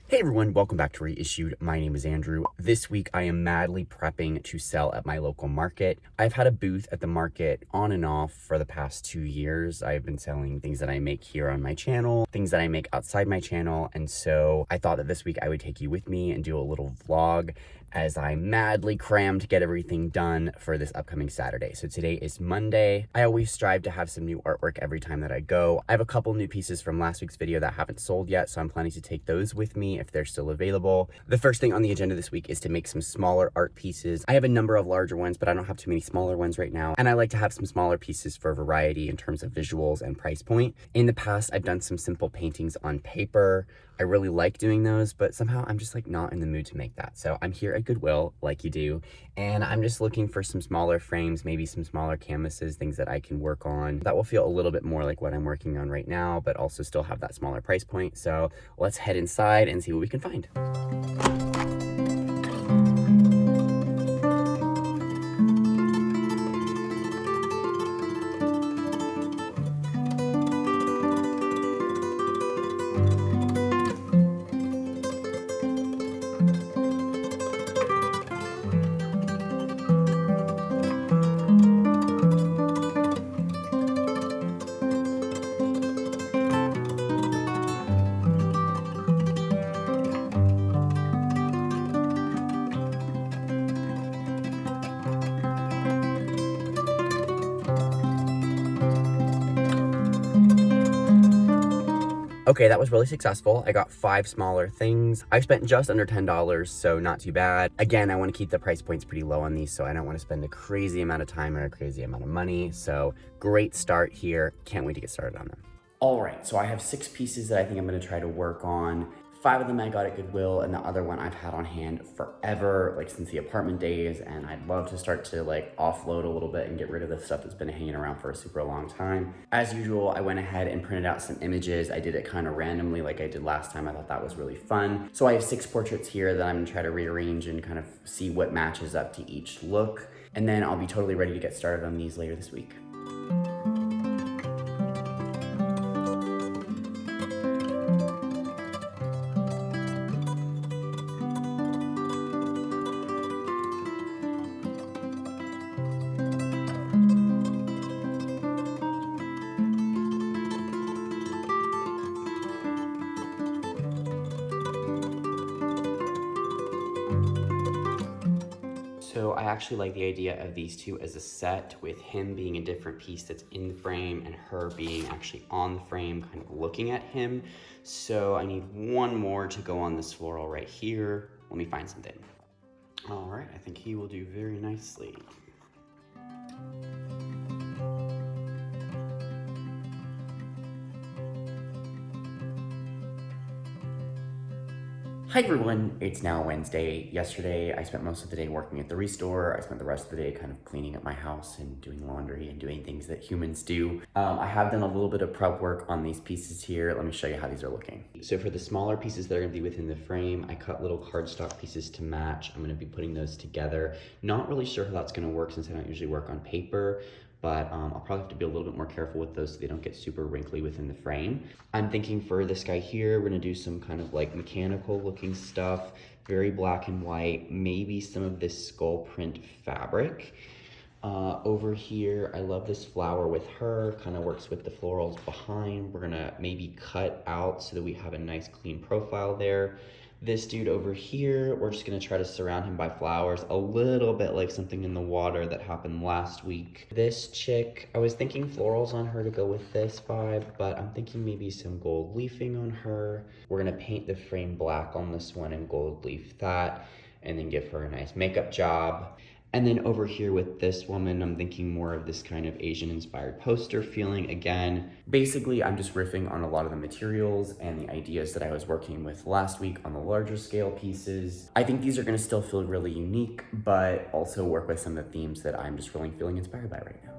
Hey everyone, welcome back to Reissued. My name is Andrew. This week I am madly prepping to sell at my local market. I've had a booth at the market on and off for the past 2 years. I've been selling things that I make here on my channel, things that I make outside my channel, and so I thought that this week I would take you with me and do a little vlog as I madly cram to get everything done for this upcoming Saturday. So today is Monday. I always strive to have some new artwork every time that I go. I have a couple new pieces from last week's video that haven't sold yet, so I'm planning to take those with me if they're still available. The first thing on the agenda this week is to make some smaller art pieces. I have a number of larger ones, but I don't have too many smaller ones right now. And I like to have some smaller pieces for variety in terms of visuals and price point. In the past, I've done some simple paintings on paper. I really like doing those, but somehow I'm just like not in the mood to make that. So I'm here at Goodwill, like you do, and I'm just looking for some smaller frames, maybe some smaller canvases, things that I can work on that will feel a little bit more like what I'm working on right now, but also still have that smaller price point. So let's head inside and see what we can find. Okay, that was really successful. I got 5 smaller things. I spent just under $10, so not too bad. Again, I want to keep the price points pretty low on these, so I don't want to spend a crazy amount of time or a crazy amount of money. So great start here. Can't wait to get started on them. All right, so I have 6 pieces that I think I'm going to try to work on. 5 of them I got at Goodwill, and the other one I've had on hand forever, like since the apartment days, and I'd love to start to like offload a little bit and get rid of the stuff that's been hanging around for a super long time. As usual, I went ahead and printed out some images. I did it kind of randomly like I did last time. I thought that was really fun. So I have 6 portraits here that I'm gonna try to rearrange and kind of see what matches up to each look. And then I'll be totally ready to get started on these later this week. So I actually like the idea of these two as a set, with him being a different piece that's in the frame and her being actually on the frame, kind of looking at him. So I need one more to go on this floral right here. Let me find something. All right, I think he will do very nicely. Hi everyone, it's now Wednesday. Yesterday, I spent most of the day working at the REISSUED. I spent the rest of the day kind of cleaning up my house and doing laundry and doing things that humans do. I have done a little bit of prep work on these pieces here. Let me show you how these are looking. So for the smaller pieces that are gonna be within the frame, I cut little cardstock pieces to match. I'm gonna be putting those together. Not really sure how that's gonna work since I don't usually work on paper, but I'll probably have to be a little bit more careful with those so they don't get super wrinkly within the frame. I'm thinking for this guy here, we're gonna do some kind of like mechanical looking stuff, very black and white, maybe some of this skull print fabric. Over here, I love this flower with her, kind of works with the florals behind. We're gonna maybe cut out so that we have a nice clean profile there. This dude over here, we're just gonna try to surround him by flowers, a little bit like something in the water that happened last week. This chick, I was thinking florals on her to go with this vibe, but I'm thinking maybe some gold leafing on her. We're gonna paint the frame black on this one and gold leaf that, and then give her a nice makeup job. And then over here with this woman, I'm thinking more of this kind of Asian inspired poster feeling again. Basically, I'm just riffing on a lot of the materials and the ideas that I was working with last week on the larger scale pieces. I think these are gonna still feel really unique, but also work with some of the themes that I'm just really feeling inspired by right now.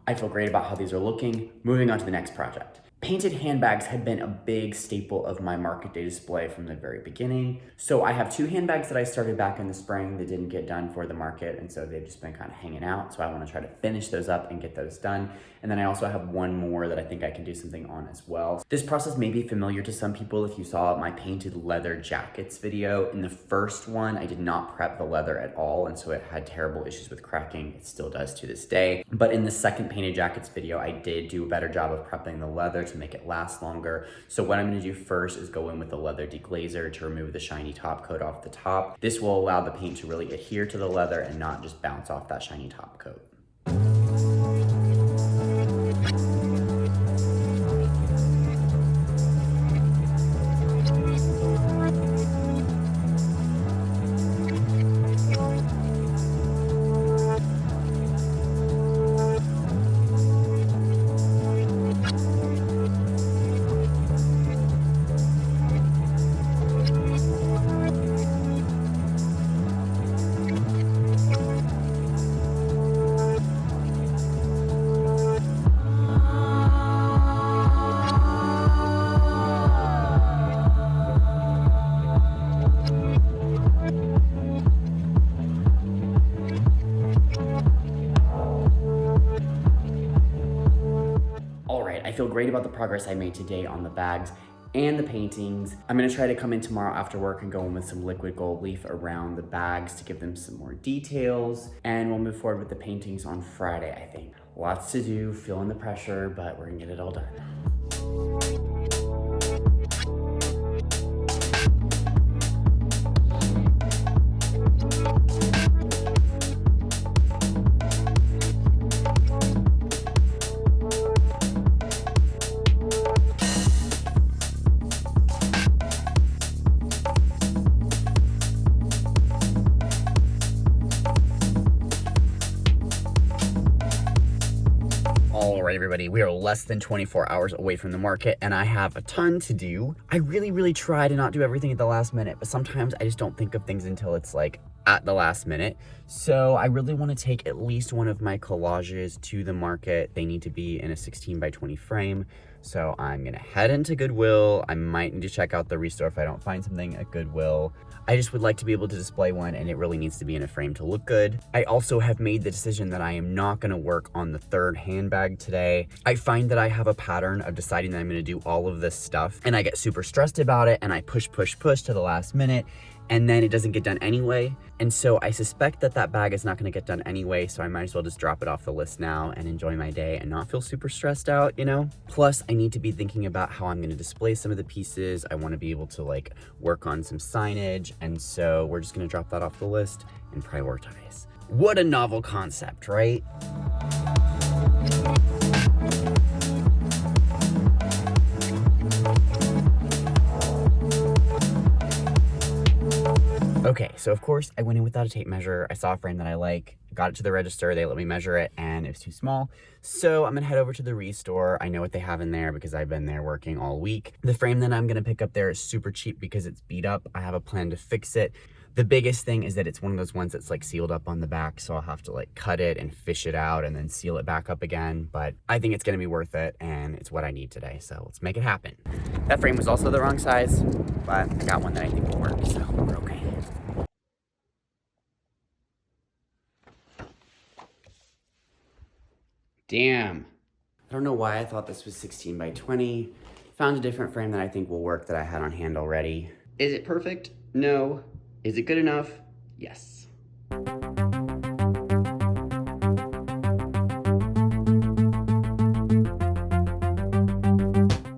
I feel great about how these are looking. Moving on to the next project. Painted handbags had been a big staple of my market day display from the very beginning. So I have 2 handbags that I started back in the spring that didn't get done for the market, and so they've just been kind of hanging out. So I want to try to finish those up and get those done. And then I also have 1 more that I think I can do something on as well. This process may be familiar to some people if you saw my painted leather jackets video. In the first one, I did not prep the leather at all, and so it had terrible issues with cracking. It still does to this day. But in the second painted jackets video, I did do a better job of prepping the leather to make it last longer. So what I'm gonna do first is go in with the leather deglazer to remove the shiny top coat off the top. This will allow the paint to really adhere to the leather and not just bounce off that shiny top coat. I feel great about the progress I made today on the bags and the paintings. I'm gonna try to come in tomorrow after work and go in with some liquid gold leaf around the bags to give them some more details. And we'll move forward with the paintings on Friday, I think. Lots to do, feeling the pressure, but we're gonna get it all done. All right, everybody, we are less than 24 hours away from the market and I have a ton to do. I really try to not do everything at the last minute, but sometimes I just don't think of things until it's like at the last minute. So I really want to take at least one of my collages to the market. They need to be in a 16 by 20 frame. So I'm gonna head into Goodwill. I might need to check out the REISSUED if I don't find something at Goodwill. I just would like to be able to display one and it really needs to be in a frame to look good. I also have made the decision that I am not gonna work on the 3rd handbag today. I find that I have a pattern of deciding that I'm gonna do all of this stuff and I get super stressed about it and I push to the last minute and then it doesn't get done anyway. And so I suspect that that bag is not gonna get done anyway, so I might as well just drop it off the list now and enjoy my day and not feel super stressed out, you know? Plus, I need to be thinking about how I'm gonna display some of the pieces. I wanna be able to like work on some signage, and so we're just gonna drop that off the list and prioritize. What a novel concept, right? Okay, so of course I went in without a tape measure. I saw a frame that I like, got it to the register, they let me measure it and it was too small. So I'm gonna head over to the REISSUED. I know what they have in there because I've been there working all week. The frame that I'm gonna pick up there is super cheap because it's beat up. I have a plan to fix it. The biggest thing is that it's one of those ones that's like sealed up on the back, so I'll have to like cut it and fish it out and then seal it back up again. But I think it's gonna be worth it and it's what I need today, so let's make it happen. That frame was also the wrong size, but I got one that I think will work, so we're okay. Damn. I don't know why I thought this was 16 by 20. Found a different frame that I think will work that I had on hand already. Is it perfect? No. Is it good enough? Yes.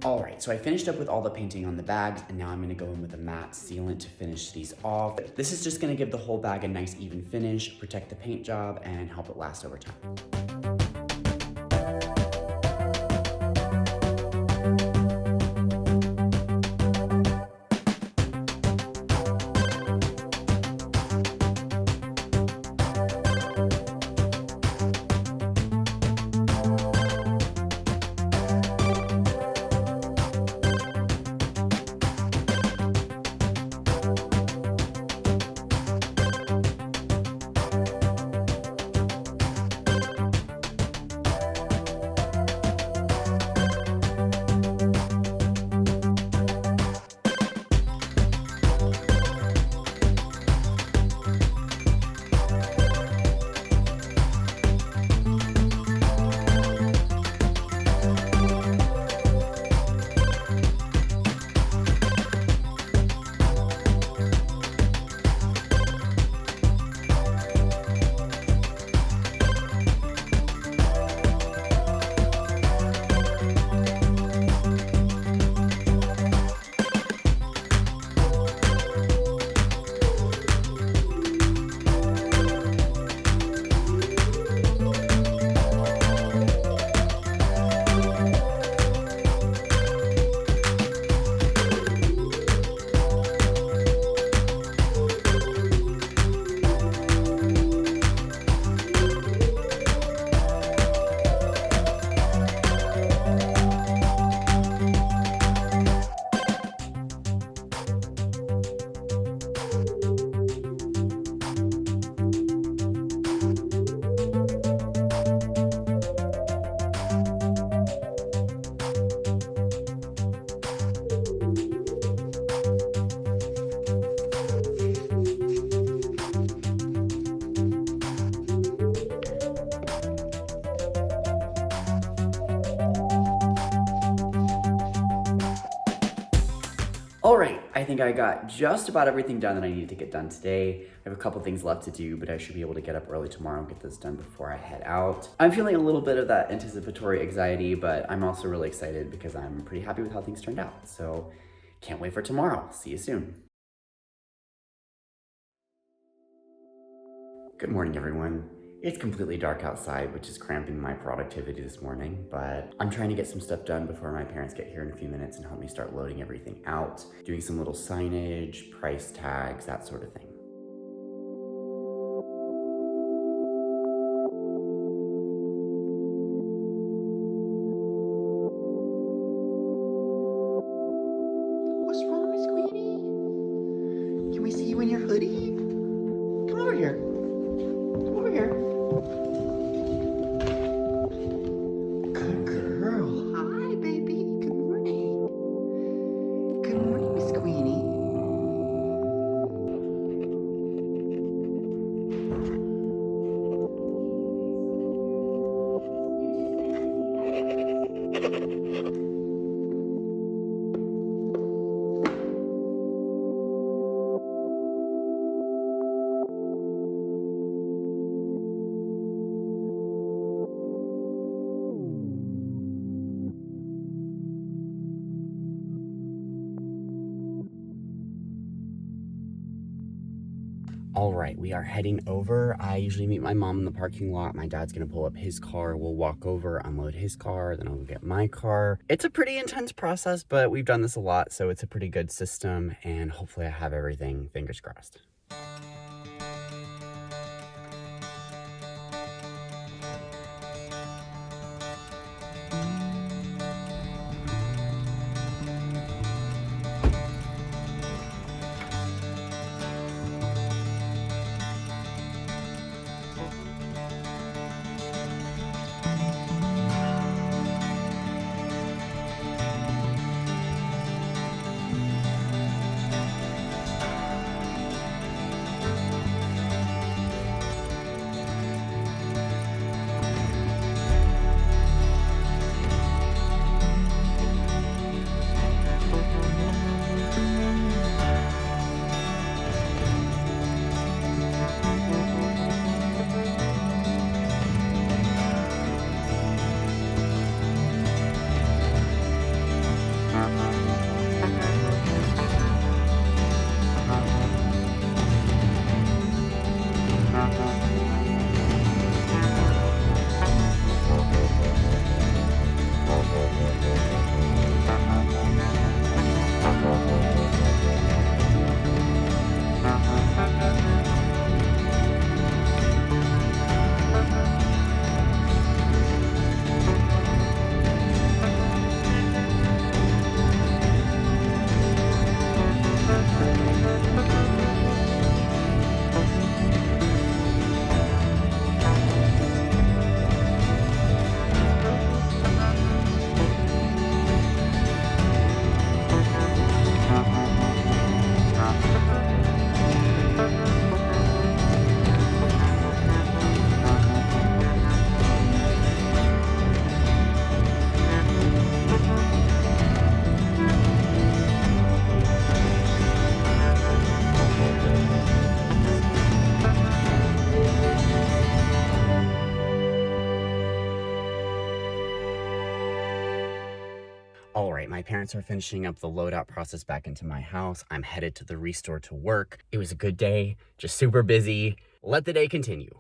All right, so I finished up with all the painting on the bags and now I'm gonna go in with a matte sealant to finish these off. This is just gonna give the whole bag a nice even finish, protect the paint job, and help it last over time. think I got just about everything done that I needed to get done today. I have a couple things left to do, but I should be able to get up early tomorrow and get this done before I head out. I'm feeling a little bit of that anticipatory anxiety, but I'm also really excited because I'm pretty happy with how things turned out. So can't wait for tomorrow. See you soon. Good morning, everyone. It's completely dark outside, which is cramping my productivity this morning, but I'm trying to get some stuff done before my parents get here in a few minutes and help me start loading everything out, doing some little signage, price tags, that sort of thing. What's wrong, Miss Queenie? Can we see you in your hoodie? Come over here. Come over here. Good girl. Hi, baby. Good morning. Good morning, Miss Queenie. All right, we are heading over. I usually meet my mom in the parking lot. My dad's gonna pull up his car. We'll walk over, unload his car, then I'll go get my car. It's a pretty intense process, but we've done this a lot, so it's a pretty good system, and hopefully I have everything, fingers crossed. All right, my parents are finishing up the loadout process back into my house. I'm headed to the REISSUED to work. It was a good day, just super busy. Let the day continue.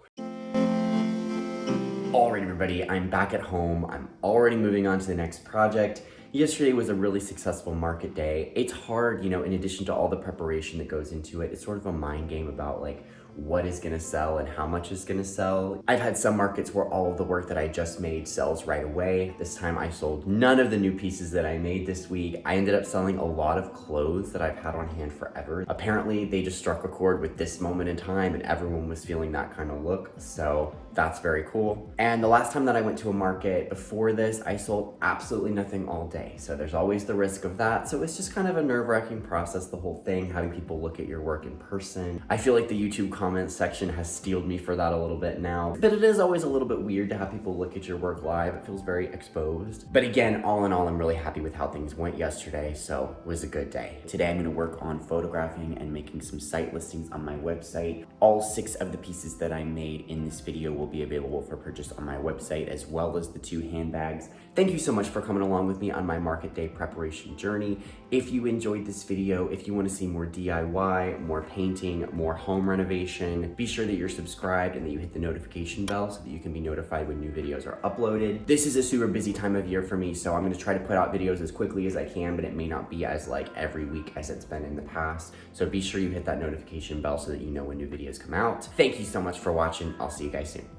All right, everybody, I'm back at home. I'm already moving on to the next project. Yesterday was a really successful market day. It's hard, in addition to all the preparation that goes into it, it's sort of a mind game about like what is gonna sell and how much is gonna sell. I've had some markets where all of the work that I just made sells right away. This time I sold none of the new pieces that I made this week. I ended up selling a lot of clothes that I've had on hand forever. Apparently they just struck a chord with this moment in time and everyone was feeling that kind of look. So that's very cool. And the last time that I went to a market before this, I sold absolutely nothing all day. So there's always the risk of that. So it's just kind of a nerve-wracking process, the whole thing, having people look at your work in person. I feel like the YouTube comments section has steeled me for that a little bit now, but it is always a little bit weird to have people look at your work live. It feels very exposed. But again, all in all, I'm really happy with how things went yesterday, so it was a good day. Today I'm gonna work on photographing and making some site listings on my website. All 6 of the pieces that I made in this video will be available for purchase on my website, as well as the 2 handbags. Thank you so much for coming along with me on my market day preparation journey. If you enjoyed this video, if you want to see more DIY, more painting, more home renovation, be sure that you're subscribed and that you hit the notification bell so that you can be notified when new videos are uploaded. This is a super busy time of year for me, so I'm going to try to put out videos as quickly as I can, but it may not be as like every week as it's been in the past. So be sure you hit that notification bell so that you know when new videos come out. Thank you so much for watching. I'll see you guys soon.